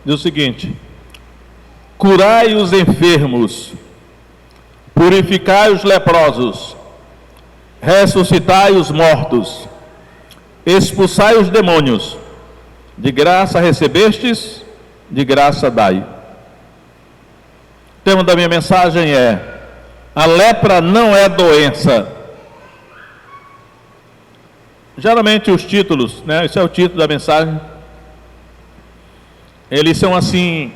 diz o seguinte: curai os enfermos, purificai os leprosos, ressuscitai os mortos, expulsai os demônios, de graça recebestes, de graça dai. O tema da minha mensagem é: a lepra não é doença. Geralmente os títulos, né, esse é o título da mensagem, eles são assim,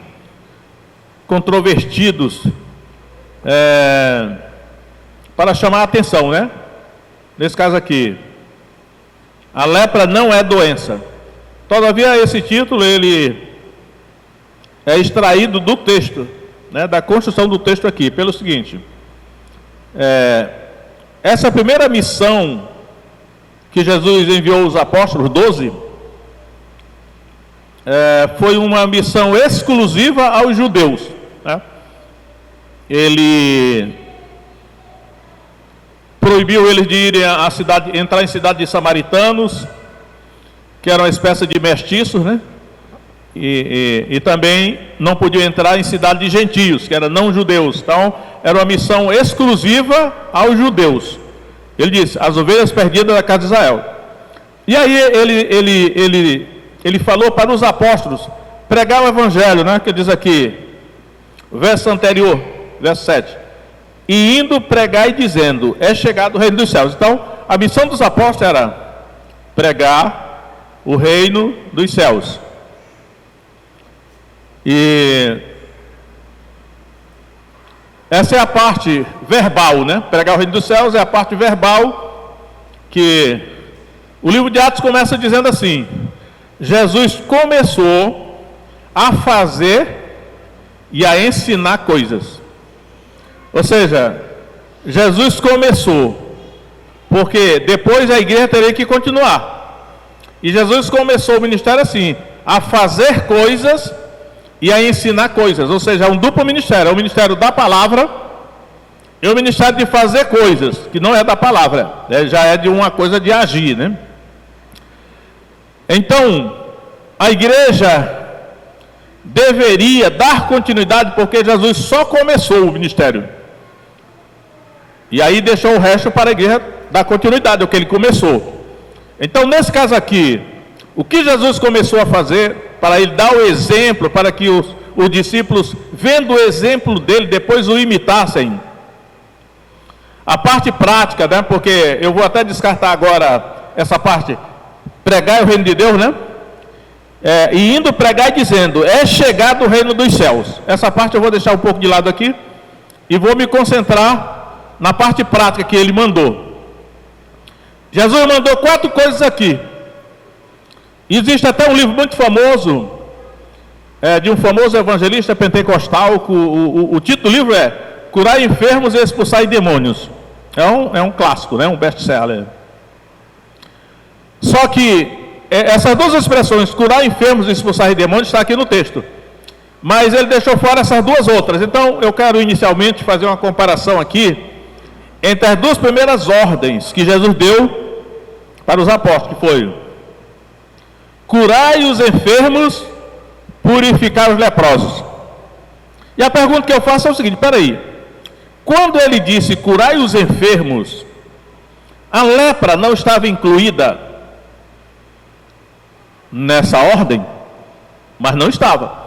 controvertidos, para chamar a atenção, né? Nesse caso aqui, a lepra não é doença. Todavia, esse título, ele é extraído do texto, né, da construção do texto aqui, pelo seguinte: essa primeira missão que Jesus enviou os apóstolos, 12, foi uma missão exclusiva aos judeus, né? Ele proibiu eles de irem à cidade, entrar em cidade de samaritanos, que era uma espécie de mestiços, né? E também não podiam entrar em cidade de gentios, que eram não judeus. Então, era uma missão exclusiva aos judeus. Ele disse: as ovelhas perdidas da casa de Israel. E aí ele falou para os apóstolos pregar o evangelho, né? Que diz aqui, verso anterior, verso 7. E indo pregar e dizendo: é chegado o reino dos céus. Então, a missão dos apóstolos era pregar o reino dos céus. E essa é a parte verbal, né? Pregar o reino dos céus é a parte verbal, que o livro de Atos começa dizendo assim: Jesus começou a fazer e a ensinar coisas. Ou seja, Jesus começou, porque depois a igreja teria que continuar. E Jesus começou o ministério assim, a fazer coisas e a ensinar coisas. Ou seja, é um duplo ministério: é o ministério da palavra e o ministério de fazer coisas, que não é da palavra, já é de uma coisa de agir, né? Então, a igreja deveria dar continuidade, porque Jesus só começou o ministério. E aí deixou o resto para a igreja dar continuidade ao que ele começou. Então, nesse caso aqui, o que Jesus começou a fazer, para ele dar o exemplo, para que os discípulos, vendo o exemplo dele, depois o imitassem. A parte prática, né? Porque eu vou até descartar agora essa parte, pregar o reino de Deus, né? E indo pregar e dizendo: é chegado o reino dos céus. Essa parte eu vou deixar um pouco de lado aqui e vou me concentrar na parte prática que ele mandou. Jesus mandou 4 coisas aqui. Existe até um livro muito famoso, de um famoso evangelista pentecostal, o título do livro é Curar Enfermos e Expulsar Demônios. É um clássico, né? Um best-seller. Só que essas duas expressões, curar enfermos e expulsar demônios, está aqui no texto. Mas ele deixou fora essas duas outras. Então eu quero inicialmente fazer uma comparação aqui entre as duas primeiras ordens que Jesus deu para os apóstolos, que foi: curai os enfermos, purificar os leprosos. E a pergunta que eu faço é o seguinte: espera aí, quando ele disse curai os enfermos, a lepra não estava incluída nessa ordem? Mas não estava.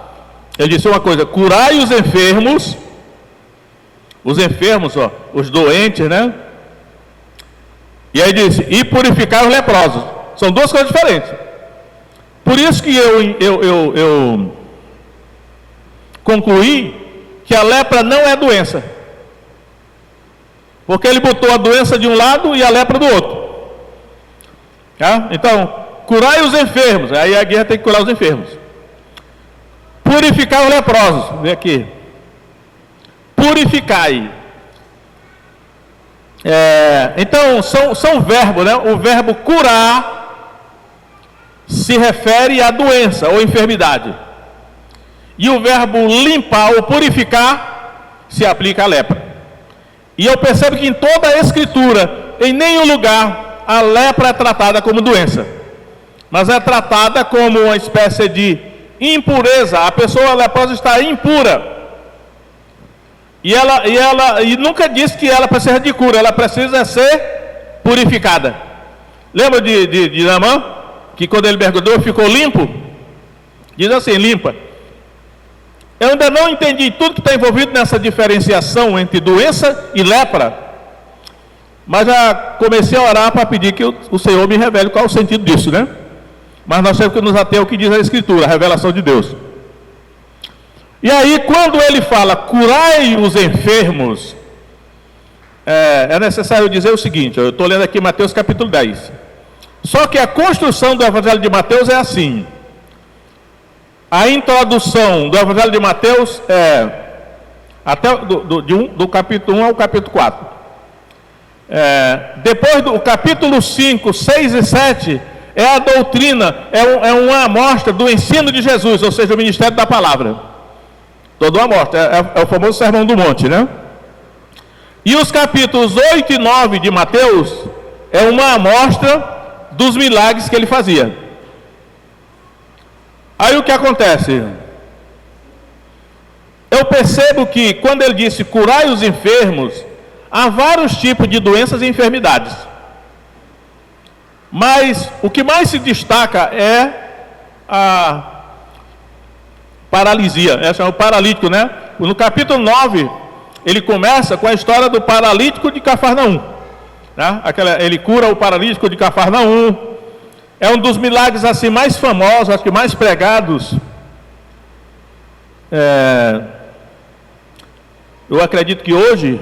Ele disse uma coisa: curai os enfermos, os doentes, né? E aí disse: e purificar os leprosos. São duas coisas diferentes. Por isso que eu concluí que a lepra não é doença, porque ele botou a doença de um lado e a lepra do outro. Então, curai os enfermos, aí a igreja tem que curar os enfermos. Purificar os leprosos, vem aqui. Purificai. Então, são verbos, né? O verbo curar se refere à doença ou enfermidade. E o verbo limpar ou purificar se aplica à lepra. E eu percebo que em toda a Escritura, em nenhum lugar, a lepra é tratada como doença, mas é tratada como uma espécie de impureza. A pessoa leprosa está impura. E nunca disse que ela precisa de cura, ela precisa ser purificada. Lembra de Naamã? Que quando ele mergulhou ficou limpo? Diz assim, limpa. Eu ainda não entendi tudo que está envolvido nessa diferenciação entre doença e lepra, mas já comecei a orar para pedir que o Senhor me revele qual é o sentido disso, né? Mas nós temos que nos ater ao que diz a Escritura, a revelação de Deus. E aí, quando ele fala, curai os enfermos, é necessário dizer o seguinte, eu estou lendo aqui Mateus capítulo 10. Só que a construção do Evangelho de Mateus é assim. A introdução do Evangelho de Mateus é até do capítulo 1 ao capítulo 4. Depois do capítulo 5, 6 e 7, é a doutrina, é uma amostra do ensino de Jesus, ou seja, o ministério da palavra. Toda uma amostra, é o famoso Sermão do Monte, né? E os capítulos 8 e 9 de Mateus é uma amostra dos milagres que ele fazia. Aí o que acontece? Eu percebo que quando ele disse curai os enfermos, há vários tipos de doenças e enfermidades. Mas o que mais se destaca é a paralisia, é o paralítico, né? No capítulo 9, ele começa com a história do paralítico de Cafarnaum, né? Ele cura o paralítico de Cafarnaum. É um dos milagres assim mais famosos, acho que mais pregados. Eu acredito que hoje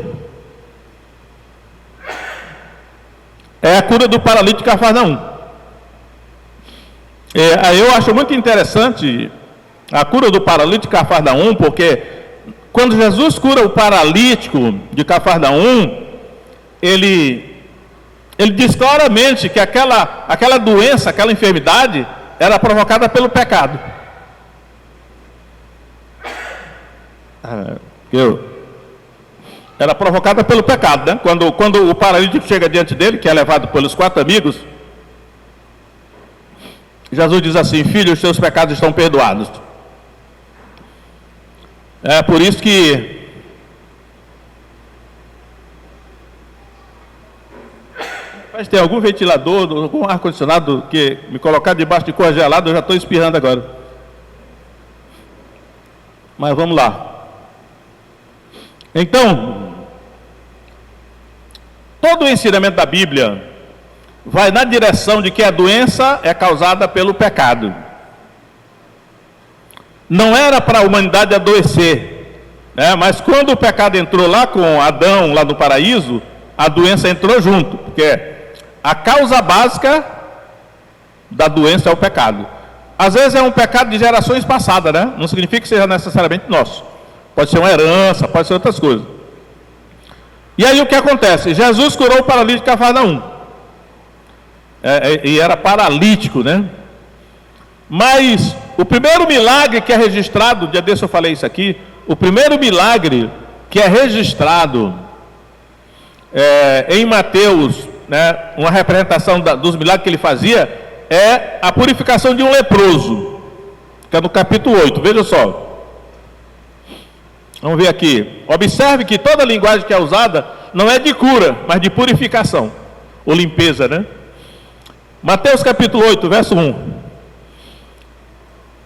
é a cura do paralítico de Cafarnaum. Eu acho muito interessante a cura do paralítico de Cafarnaum, porque quando Jesus cura o paralítico de Cafarnaum, ele diz claramente que aquela doença, aquela enfermidade, era provocada pelo pecado. Era provocada pelo pecado, né? Quando o paralítico chega diante dele, que é levado pelos 4 amigos, Jesus diz assim: filho, os seus pecados estão perdoados. É por isso que mas tem algum ventilador, algum ar-condicionado que me colocar debaixo de coisa gelada, eu já estou espirrando agora. Mas vamos lá. Então, todo o ensinamento da Bíblia vai na direção de que a doença é causada pelo pecado. Não era para a humanidade adoecer, né? Mas quando o pecado entrou lá com Adão, lá no paraíso, a doença entrou junto, porque a causa básica da doença é o pecado. Às vezes é um pecado de gerações passadas, né? Não significa que seja necessariamente nosso. Pode ser uma herança, pode ser outras coisas. E aí o que acontece? Jesus curou o paralítico de Cafarnaum. E era paralítico, né? Mas o primeiro milagre que é registrado, dia desse eu falei isso aqui, o primeiro milagre que é registrado em Mateus, né, uma representação dos milagres que ele fazia, é a purificação de um leproso, que é no capítulo 8, veja só. Vamos ver aqui. Observe que toda a linguagem que é usada não é de cura, mas de purificação, ou limpeza, né? Mateus capítulo 8, verso 1.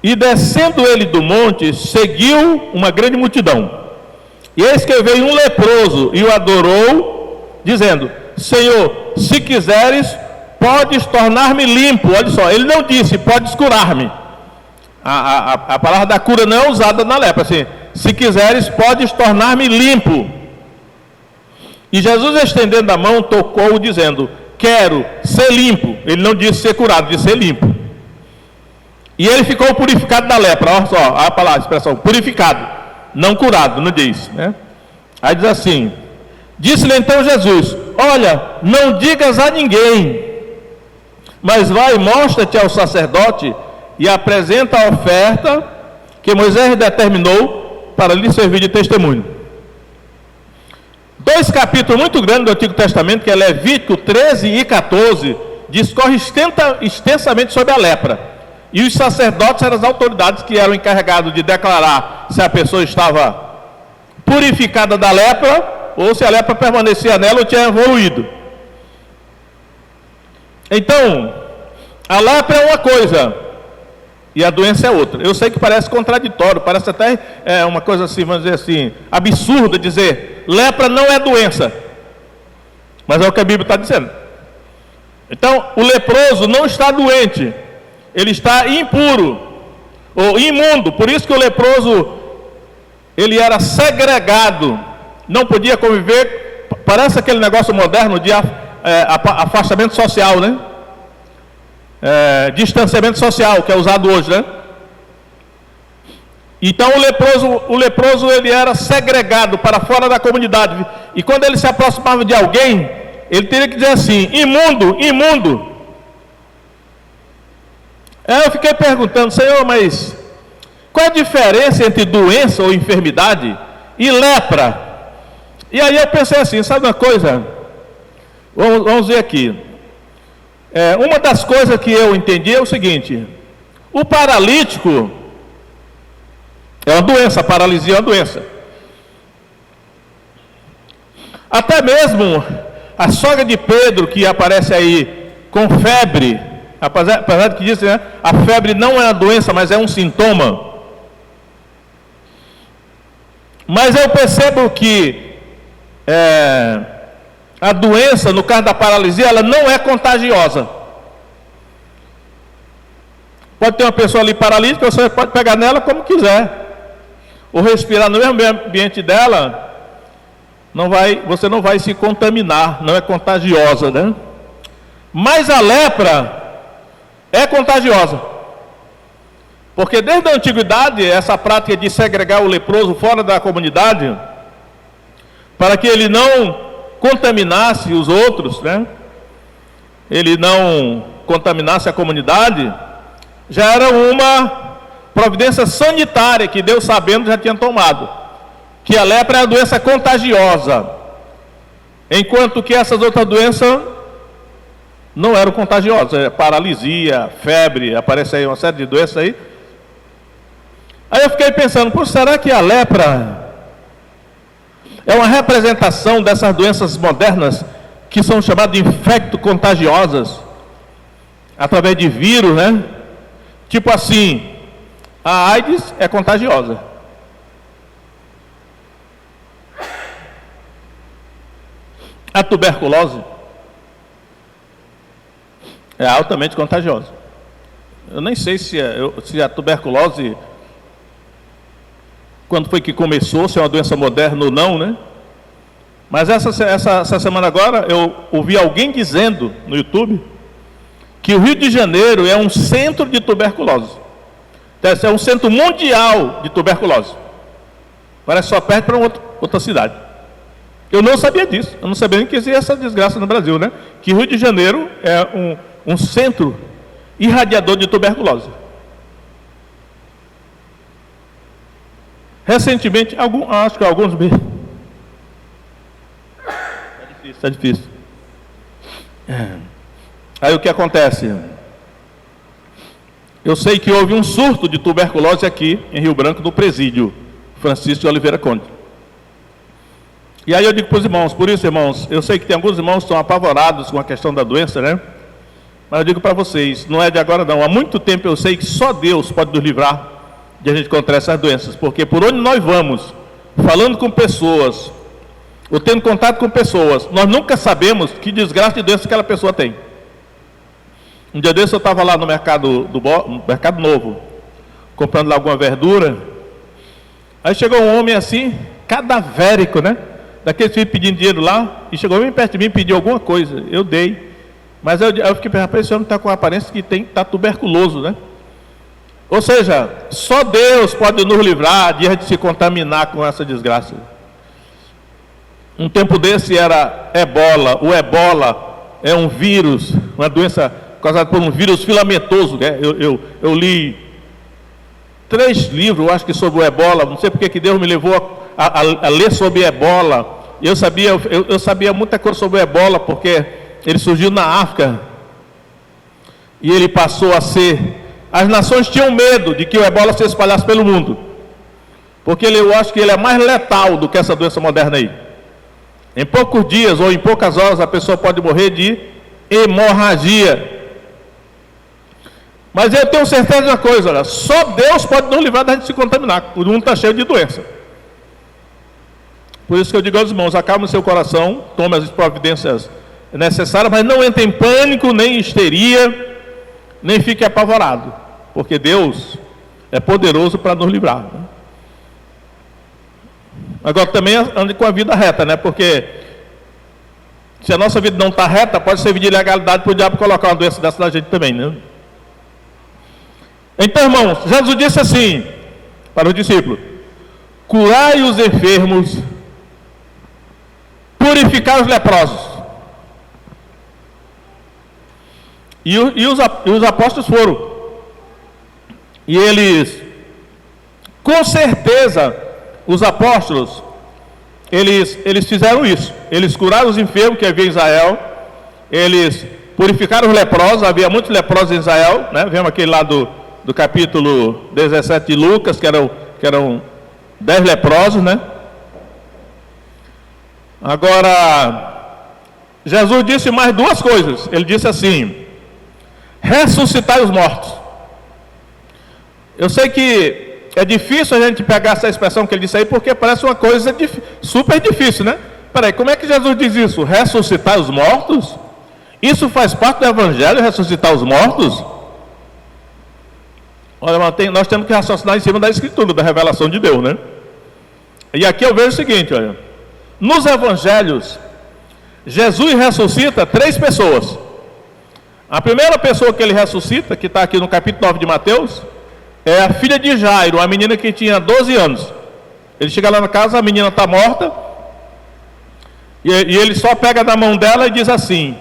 E descendo ele do monte, seguiu uma grande multidão. E eis que veio um leproso e o adorou, dizendo: Senhor, se quiseres, podes tornar-me limpo. Olha só, ele não disse, podes curar-me. A palavra da cura não é usada na lepra, assim, se quiseres, podes tornar-me limpo. E Jesus, estendendo a mão, tocou, dizendo: quero ser limpo. Ele não disse ser curado, disse ser limpo. E ele ficou purificado da lepra. Olha só a palavra, a expressão, purificado, não curado, não diz, né? Aí diz assim: disse-lhe então Jesus: olha, não digas a ninguém, mas vai e mostra-te ao sacerdote e apresenta a oferta que Moisés determinou para lhe servir de testemunho. 2 capítulos muito grandes do Antigo Testamento, que é Levítico 13 e 14, discorre extensamente sobre a lepra. E os sacerdotes eram as autoridades que eram encarregados de declarar se a pessoa estava purificada da lepra, ou se a lepra permanecia nela ou tinha evoluído. Então, a lepra é uma coisa, e a doença é outra. Eu sei que parece contraditório, parece até uma coisa assim, vamos dizer assim, absurda dizer, lepra não é doença. Mas é o que a Bíblia está dizendo. Então, o leproso não está doente, ele está impuro, ou imundo. Por isso que o leproso, ele era segregado, não podia conviver. Parece aquele negócio moderno de afastamento social, né? Distanciamento social, que é usado hoje, né? Então o leproso ele era segregado para fora da comunidade, e quando ele se aproximava de alguém, ele teria que dizer assim: imundo, imundo. Eu fiquei perguntando, Senhor, mas qual a diferença entre doença ou enfermidade e lepra? E aí eu pensei assim, sabe uma coisa? Vamos ver aqui. Uma das coisas que eu entendi é o seguinte: o paralítico é uma doença, a paralisia é uma doença. Até mesmo a sogra de Pedro, que aparece aí com febre, apesar de que diz, né, a febre não é uma doença, mas é um sintoma. Mas eu percebo que a doença, no caso da paralisia, ela não é contagiosa. Pode ter uma pessoa ali paralítica, você pode pegar nela como quiser, ou respirar no mesmo ambiente dela, você não vai se contaminar, não é contagiosa, né? Mas a lepra é contagiosa, porque desde a antiguidade, essa prática de segregar o leproso fora da comunidade, para que ele não contaminasse os outros, né? Ele não contaminasse a comunidade, já era uma providência sanitária que Deus, sabendo, já tinha tomado, que a lepra é a doença contagiosa, enquanto que essas outras doenças não eram contagiosas, paralisia, febre, aparece aí uma série de doenças aí. Aí eu fiquei pensando, será que a lepra é uma representação dessas doenças modernas que são chamadas de infecto-contagiosas, através de vírus, né? Tipo assim, a AIDS é contagiosa. A tuberculose é altamente contagiosa. Eu nem sei se a tuberculose, quando foi que começou, se é uma doença moderna ou não, né? Mas essa semana agora, eu ouvi alguém dizendo no YouTube que o Rio de Janeiro é um centro de tuberculose. É um centro mundial de tuberculose. Parece só perto para outra cidade. Eu não sabia disso. Eu não sabia nem que existia essa desgraça no Brasil, né? Que o Rio de Janeiro é um centro irradiador de tuberculose. Recentemente, acho que alguns meses. Está difícil. Aí o que acontece? Eu sei que houve um surto de tuberculose aqui em Rio Branco, no presídio Francisco de Oliveira Conde. E aí eu digo para os irmãos, por isso, irmãos, eu sei que tem alguns irmãos que estão apavorados com a questão da doença, né? Mas eu digo para vocês, não é de agora não, há muito tempo eu sei que só Deus pode nos livrar de a gente encontrar essas doenças, porque por onde nós vamos, falando com pessoas, ou tendo contato com pessoas, nós nunca sabemos que desgraça de doença aquela pessoa tem. Um dia desse eu estava lá no mercado Novo, comprando lá alguma verdura, aí chegou um homem assim, cadavérico, né? Daqueles filhos pedindo dinheiro lá, e chegou bem perto de mim e pediu alguma coisa, eu dei. Mas eu fiquei pensando, esse homem está com a aparência que está tuberculoso, né? Ou seja, só Deus pode nos livrar de a gente se contaminar com essa desgraça. Um tempo desse era ebola. O ebola é um vírus, uma doença causada por um vírus filamentoso, né? Eu li 3 livros, eu acho que sobre o ebola, não sei porque que Deus me levou a ler sobre ebola. Eu sabia muita coisa sobre o ebola, porque ele surgiu na África, e ele passou a ser as nações tinham medo de que o ebola se espalhasse pelo mundo, porque eu acho que ele é mais letal do que essa doença moderna aí. Em poucos dias ou em poucas horas a pessoa pode morrer de hemorragia. Mas eu tenho certeza de uma coisa, olha, só Deus pode nos livrar da gente se contaminar, o mundo está cheio de doença. Por isso que eu digo aos irmãos, acalme o seu coração, tome as providências necessárias, mas não entre em pânico, nem em histeria, nem fique apavorado, porque Deus é poderoso para nos livrar, né? Agora também ande com a vida reta, né? Porque se a nossa vida não está reta, pode servir de ilegalidade para o diabo colocar uma doença dessa na gente também, né? Então, irmãos, Jesus disse assim para os discípulos: curai os enfermos, purificai os leprosos. E os apóstolos foram. E eles, com certeza, os apóstolos, eles fizeram isso. Eles curaram os enfermos que havia em Israel. Eles purificaram os leprosos. Havia muitos leprosos em Israel, né? Vemos aquele lá do capítulo 17 de Lucas, que eram 10 leprosos, né? Agora, Jesus disse mais duas coisas. Ele disse assim: ressuscitai os mortos. Eu sei que é difícil a gente pegar essa expressão que ele disse aí, porque parece uma coisa super difícil, né? Peraí, como é que Jesus diz isso? Ressuscitar os mortos? Isso faz parte do Evangelho, ressuscitar os mortos? Olha, nós temos que raciocinar em cima da Escritura, da revelação de Deus, né? E aqui eu vejo o seguinte, olha. Nos Evangelhos, Jesus ressuscita 3 pessoas. A primeira pessoa que ele ressuscita, que está aqui no capítulo 9 de Mateus, é a filha de Jairo, uma menina que tinha 12 anos. Ele chega lá na casa, a menina está morta, e ele só pega na mão dela e diz assim: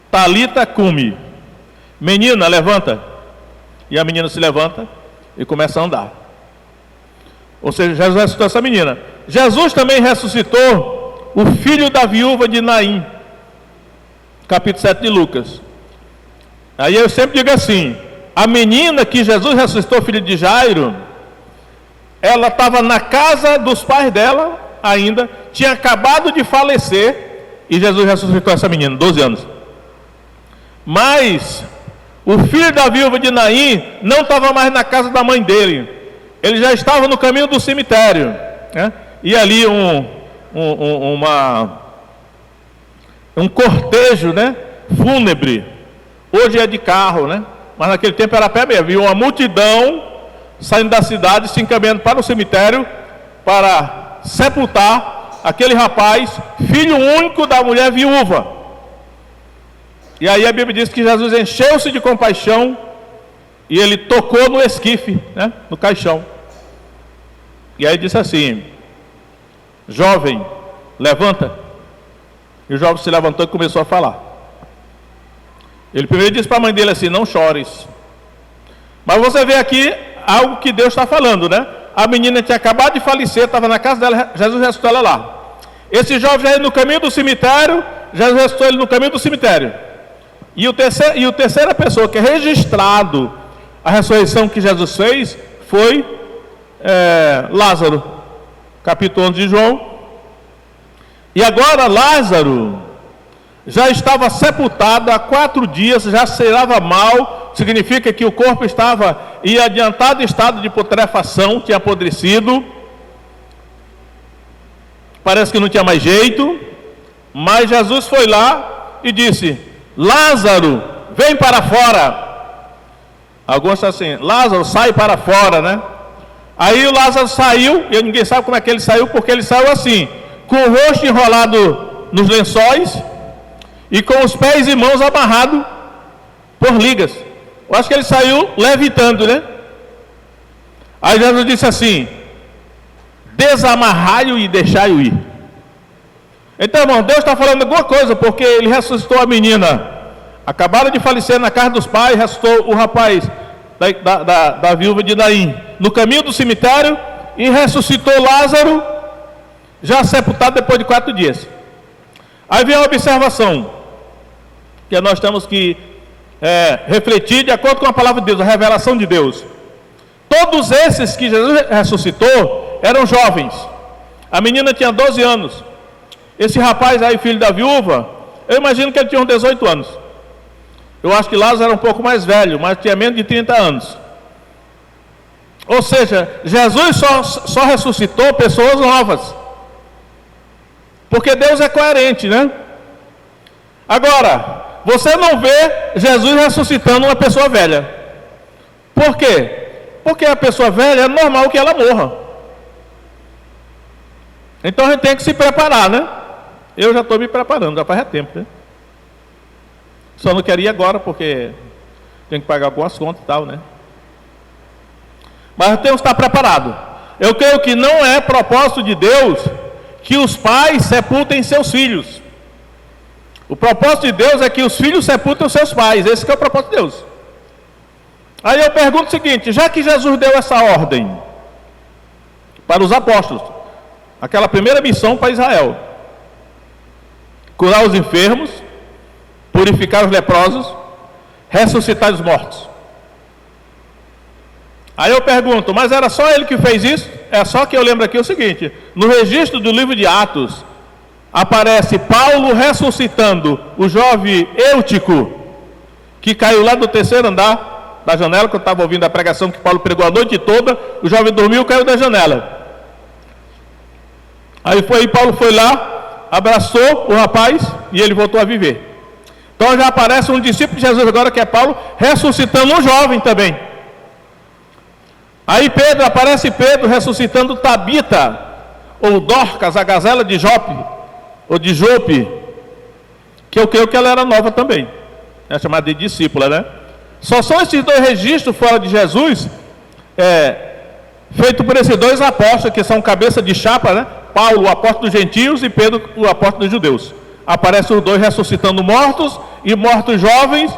Talita cumi, menina, levanta. E a menina se levanta e começa a andar. Ou seja, Jesus ressuscitou essa menina. Jesus também ressuscitou o filho da viúva de Naim, capítulo 7 de Lucas. Aí eu sempre digo assim: a menina que Jesus ressuscitou, filho de Jairo, ela estava na casa dos pais dela ainda, tinha acabado de falecer, e Jesus ressuscitou essa menina, 12 anos. Mas o filho da viúva de Naim não estava mais na casa da mãe dele, ele já estava no caminho do cemitério, né? E ali um cortejo, né, fúnebre. Hoje é de carro, né? Mas naquele tempo era a pé mesmo. Havia uma multidão saindo da cidade, se encaminhando para o cemitério para sepultar aquele rapaz, filho único da mulher viúva. E aí a Bíblia diz que Jesus encheu-se de compaixão e ele tocou no esquife, né, no caixão. E aí disse assim: jovem, levanta. E o jovem se levantou e começou a falar. Ele primeiro disse para a mãe dele assim: não chores. Mas você vê aqui algo que Deus está falando, né? A menina tinha acabado de falecer, estava na casa dela, Jesus ressuscitou ela lá. Esse jovem já ia no caminho do cemitério, Jesus ressuscitou ele no caminho do cemitério. E a terceira pessoa que é registrado a ressurreição que Jesus fez foi Lázaro, capítulo 11 de João. E agora Lázaro já estava sepultado há 4 dias, já cheirava mal, significa que o corpo estava em adiantado estado de putrefação, tinha apodrecido, parece que não tinha mais jeito, mas Jesus foi lá e disse: Lázaro, vem para fora. Alguns estão assim: Lázaro, sai para fora, né? Aí o Lázaro saiu, e ninguém sabe como é que ele saiu, porque ele saiu assim, com o rosto enrolado nos lençóis e com os pés e mãos amarrados por ligas. Eu acho que ele saiu levitando, né? Aí Jesus disse assim: desamarrai-o e deixai-o ir. Então, irmão, Deus está falando alguma coisa, porque ele ressuscitou a menina, acabaram de falecer na casa dos pais, ressuscitou o rapaz da viúva de Naim no caminho do cemitério, e ressuscitou Lázaro, já sepultado depois de 4 dias. Aí vem a observação, que nós temos que refletir de acordo com a palavra de Deus, a revelação de Deus. Todos esses que Jesus ressuscitou eram jovens. A menina tinha 12 anos. Esse rapaz aí, filho da viúva, eu imagino que ele tinha uns 18 anos. Eu acho que Lázaro era um pouco mais velho, mas tinha menos de 30 anos. Ou seja, Jesus só ressuscitou pessoas novas. Porque Deus é coerente, né? Agora, você não vê Jesus ressuscitando uma pessoa velha. Por quê? Porque a pessoa velha é normal que ela morra. Então a gente tem que se preparar, né? Eu já estou me preparando, já faz tempo, né? Só não queria agora porque tem que pagar algumas contas e tal, né? Mas eu tenho que estar preparado. Eu creio que não é propósito de Deus que os pais sepultem seus filhos. O propósito de Deus é que os filhos sepultem seus pais. Esse que é o propósito de Deus. Aí eu pergunto o seguinte: já que Jesus deu essa ordem para os apóstolos, aquela primeira missão para Israel, curar os enfermos, purificar os leprosos, ressuscitar os mortos. Aí eu pergunto, mas era só ele que fez isso? É só que eu lembro aqui o seguinte: no registro do livro de Atos, aparece Paulo ressuscitando o jovem Eutico, que caiu lá do terceiro andar da janela, quando estava ouvindo a pregação que Paulo pregou a noite toda. O jovem dormiu e caiu da janela. Aí Paulo foi lá, abraçou o rapaz e ele voltou a viver. Então já aparece um discípulo de Jesus agora, que é Paulo, ressuscitando um jovem também. Aí aparece Pedro ressuscitando Tabita, ou Dorcas, a gazela de Jope, ou de Jope, que eu creio que ela era nova também, é chamada de discípula, né? Só são esses dois registros fora de Jesus, feito por esses dois apóstolos, que são cabeça de chapa, né? Paulo, o apóstolo dos gentios, e Pedro, o apóstolo dos judeus. Aparecem os dois ressuscitando mortos e mortos jovens.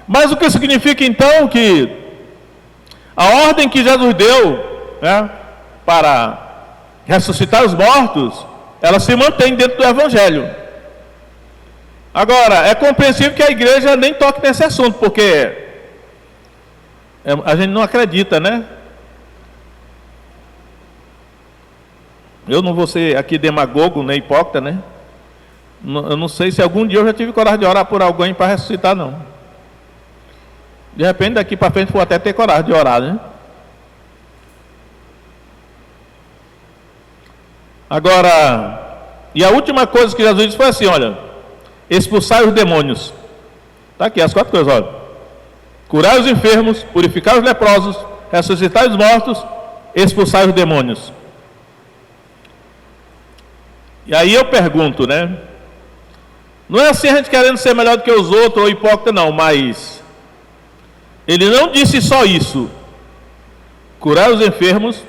Mas o que significa então que a ordem que Jesus deu, né, para ressuscitar os mortos, ela se mantém dentro do Evangelho. Agora, é compreensível que a igreja nem toque nesse assunto, porque a gente não acredita, né? Eu não vou ser aqui demagogo, nem hipócrita, né? Eu não sei se algum dia eu já tive coragem de orar por alguém para ressuscitar, não. De repente, daqui para frente, vou até ter coragem de orar, né? Agora, e a última coisa que Jesus disse foi assim: olha, expulsai os demônios. Está aqui as 4 coisas, olha: curar os enfermos, purificar os leprosos, ressuscitar os mortos, expulsar os demônios. E aí eu pergunto, né? Não é assim a gente querendo ser melhor do que os outros ou hipócrita, não, mas ele não disse só isso: curar os enfermos,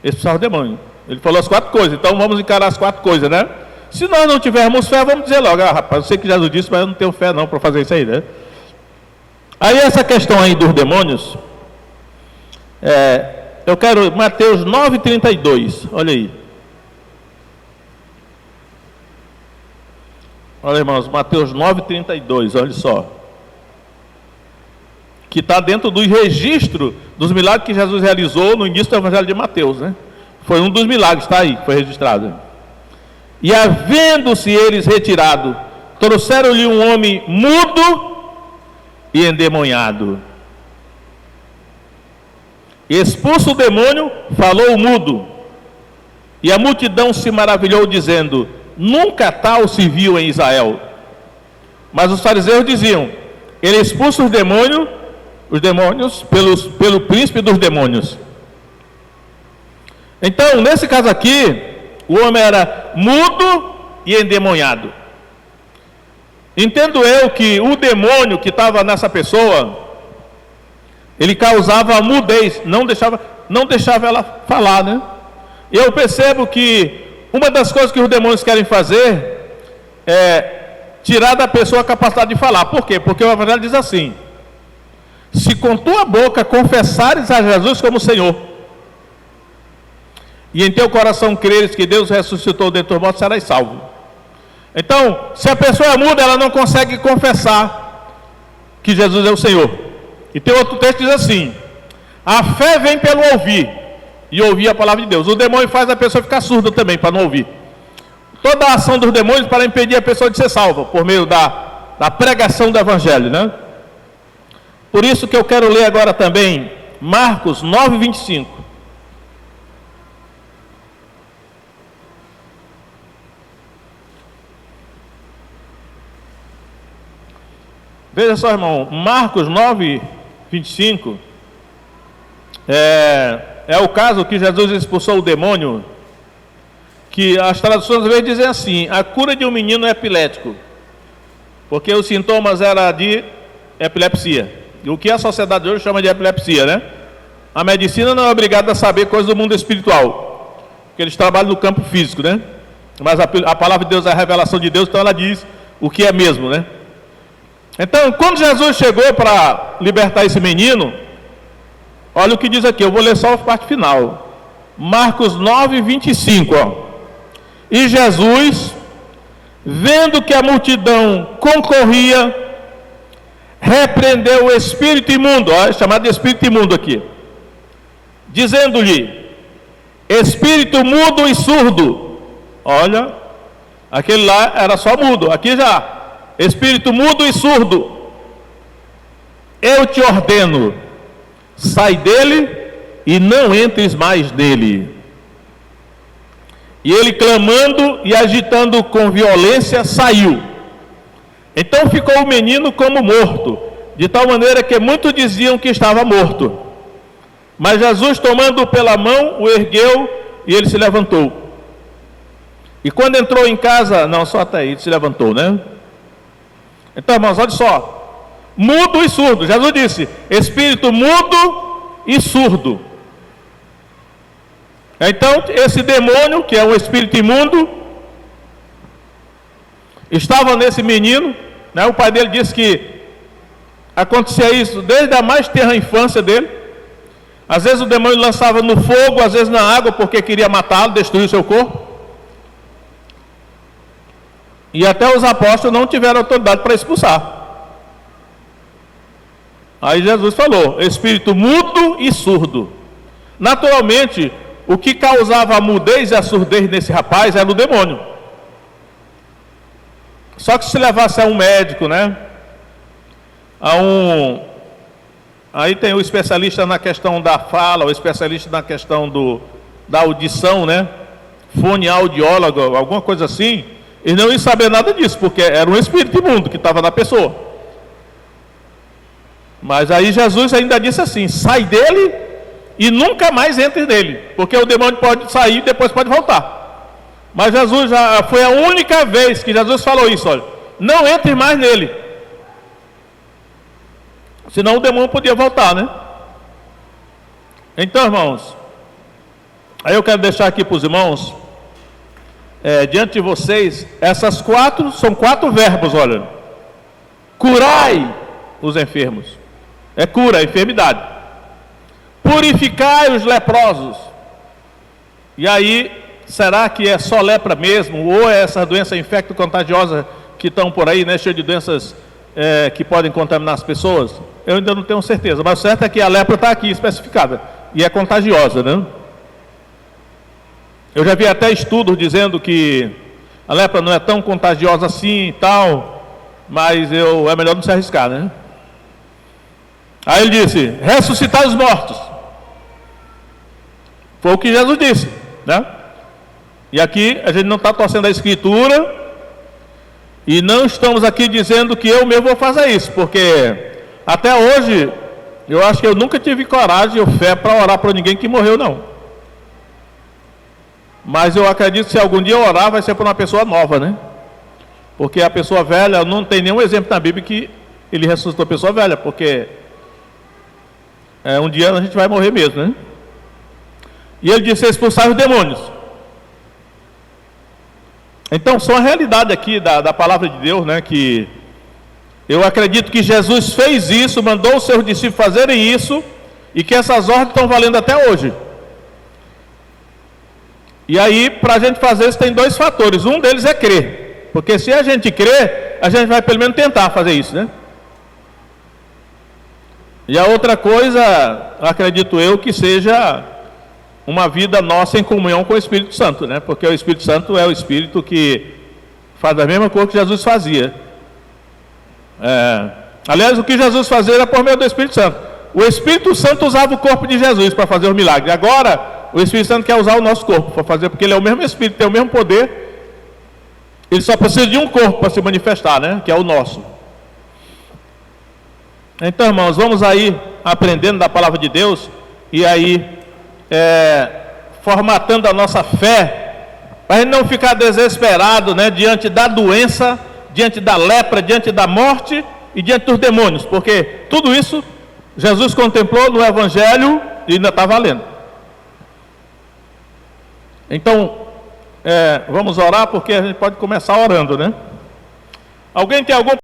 expulsar os demônios. Ele falou as 4 coisas, então vamos encarar as 4 coisas, né? Se nós não tivermos fé, vamos dizer logo: rapaz, eu sei que Jesus disse, mas eu não tenho fé não para fazer isso aí, né? Aí essa questão aí dos demônios, eu quero Mateus 9:32, olha aí. Olha, irmãos, Mateus 9:32, olha só. Que está dentro do registro dos milagres que Jesus realizou no início do Evangelho de Mateus, né? Foi um dos milagres, está aí, foi registrado. E havendo-se eles retirado, trouxeram-lhe um homem mudo e endemoniado. Expulso o demônio, falou o mudo. E a multidão se maravilhou, dizendo: nunca tal se viu em Israel. Mas os fariseus diziam: ele expulsa os demônios pelo príncipe dos demônios. Então, nesse caso aqui, o homem era mudo e endemoniado. Entendo eu que o demônio que estava nessa pessoa, ele causava mudez, não deixava ela falar, né? Eu percebo que uma das coisas que os demônios querem fazer é tirar da pessoa a capacidade de falar. Por quê? Porque o Evangelho diz assim: se com tua boca confessares a Jesus como Senhor, e em teu coração creres que Deus ressuscitou dentre os mortos, serás salvo. Então, se a pessoa é muda, ela não consegue confessar. que Jesus é o Senhor. E tem outro texto que diz assim: a fé vem pelo ouvir, e ouvir a palavra de Deus. O demônio faz a pessoa ficar surda também, para não ouvir. Toda a ação dos demônios para impedir a pessoa de ser salva, por meio da pregação do Evangelho, né? Por isso que eu quero ler agora também Marcos 9, 25. Veja só, irmão, Marcos 9, 25, é o caso que Jesus expulsou o demônio, que as traduções às vezes dizem assim: a cura de um menino epilético, porque os sintomas eram de epilepsia, e o que a sociedade hoje chama de epilepsia, né? A medicina não é obrigada a saber coisas do mundo espiritual, porque eles trabalham no campo físico, né? Mas a palavra de Deus é a revelação de Deus, então ela diz o que é mesmo, né? Então, quando Jesus chegou para libertar esse menino, olha o que diz aqui, eu vou ler só a parte final. Marcos 9, 25, ó. E Jesus, vendo que a multidão concorria, repreendeu o espírito imundo, ó, é chamado de espírito imundo aqui, dizendo-lhe: espírito mudo e surdo. Olha, aquele lá era só mudo, aqui já espírito mudo e surdo, eu te ordeno, sai dele e não entres mais nele. E ele, clamando e agitando com violência, saiu. Então ficou o menino como morto, de tal maneira que muitos diziam que estava morto. Mas Jesus, tomando-o pela mão, o ergueu e ele se levantou. E quando entrou em casa, não, só até aí, ele se levantou, né? Então, irmãos, olha só, mudo e surdo. Jesus disse: espírito mudo e surdo. Então, esse demônio, que é um espírito imundo, estava nesse menino, né? O pai dele disse que acontecia isso desde a mais tenra infância dele. Às vezes o demônio lançava no fogo, às vezes na água, porque queria matá-lo, destruir o seu corpo. E até os apóstolos não tiveram autoridade para expulsar. Aí Jesus falou: espírito mudo e surdo. Naturalmente, o que causava a mudez e a surdez nesse rapaz era o demônio. Só que se levasse a um médico, né? Aí tem o especialista na questão da fala, o especialista na questão da audição, né? Fonoaudiólogo, alguma coisa assim. Eles não iam saber nada disso, porque era um espírito imundo que estava na pessoa. Mas aí Jesus ainda disse assim: sai dele e nunca mais entre nele, porque o demônio pode sair e depois pode voltar. Mas Jesus já foi a única vez que Jesus falou isso: olha, não entre mais nele, senão o demônio podia voltar, né? Então, irmãos, aí eu quero deixar aqui para os irmãos, diante de vocês, são 4 verbos, olha: curai os enfermos, é cura, é enfermidade; purificai os leprosos. E aí, será que é só lepra mesmo, ou é essa doença infecto-contagiosa que estão por aí, né, cheia de doenças que podem contaminar as pessoas? Eu ainda não tenho certeza, mas o certo é que a lepra está aqui especificada, e é contagiosa, né? Eu já vi até estudos dizendo que a lepra não é tão contagiosa assim e tal, mas é melhor não se arriscar, né? Aí ele disse: ressuscitar os mortos. Foi o que Jesus disse, né? E aqui a gente não está torcendo a escritura, e não estamos aqui dizendo que eu mesmo vou fazer isso, porque até hoje eu acho que eu nunca tive coragem ou fé para orar para ninguém que morreu, não. Mas eu acredito que se algum dia eu orar, vai ser para uma pessoa nova, né? Porque a pessoa velha, não tem nenhum exemplo na Bíblia que ele ressuscitou a pessoa velha, porque um dia a gente vai morrer mesmo, né? E ele disse: expulsar os demônios. Então, só a realidade aqui da palavra de Deus, né? Que eu acredito que Jesus fez isso, mandou os seus discípulos fazerem isso, e que essas ordens estão valendo até hoje. E aí, para a gente fazer isso, tem 2 fatores. Um deles é crer, porque se a gente crer, a gente vai pelo menos tentar fazer isso, né? E a outra coisa, acredito eu, que seja uma vida nossa em comunhão com o Espírito Santo, né? Porque o Espírito Santo é o Espírito que faz a mesma coisa que Jesus fazia. Aliás, o que Jesus fazia era por meio do Espírito Santo. O Espírito Santo usava o corpo de Jesus para fazer os milagres. Agora, o Espírito Santo quer usar o nosso corpo para fazer, porque ele é o mesmo Espírito, tem o mesmo poder. Ele só precisa de um corpo para se manifestar, né? Que é o nosso. Então, irmãos, vamos aí aprendendo da palavra de Deus e aí formatando a nossa fé, para a gente não ficar desesperado, né, diante da doença, diante da lepra, diante da morte e diante dos demônios, porque tudo isso Jesus contemplou no Evangelho e ainda está valendo. Então, vamos orar, porque a gente pode começar orando, né? Alguém tem algum